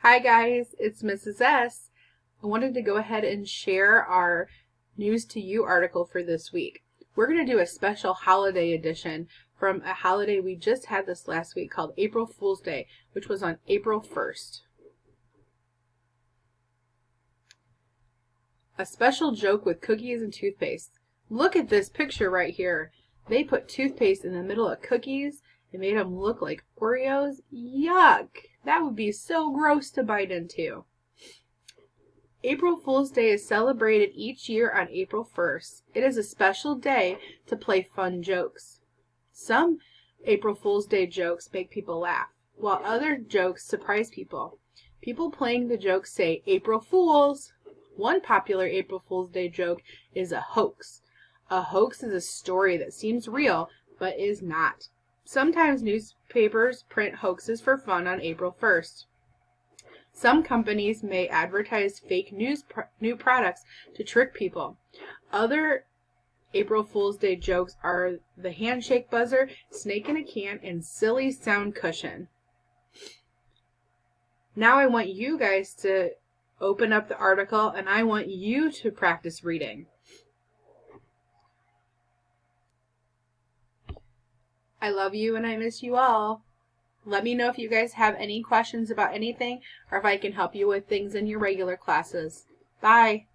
Hi guys, it's Mrs. S. I wanted to go ahead and share our News to You article for this week. We're going to do a special holiday edition from a holiday we just had this last week called April Fool's Day, which was on April 1st. A special joke with cookies and toothpaste. Look at this picture right here. They put toothpaste in the middle of cookies and made them look like Oreos. Yuck! That would be so gross to bite into. April Fool's Day is celebrated each year on April 1st. It is a special day to play fun jokes. Some April Fool's Day jokes make people laugh, while other jokes surprise people. People playing the jokes say, "April Fools!" One popular April Fool's Day joke is a hoax. A hoax is a story that seems real, but is not. Sometimes newspapers print hoaxes for fun on April 1st. Some companies may advertise fake new products to trick people. Other April Fool's Day jokes are the handshake buzzer, snake in a can, and silly sound cushion. Now I want you guys to open up the article and I want you to practice reading. I love you and I miss you all. Let me know if you guys have any questions about anything or if I can help you with things in your regular classes. Bye.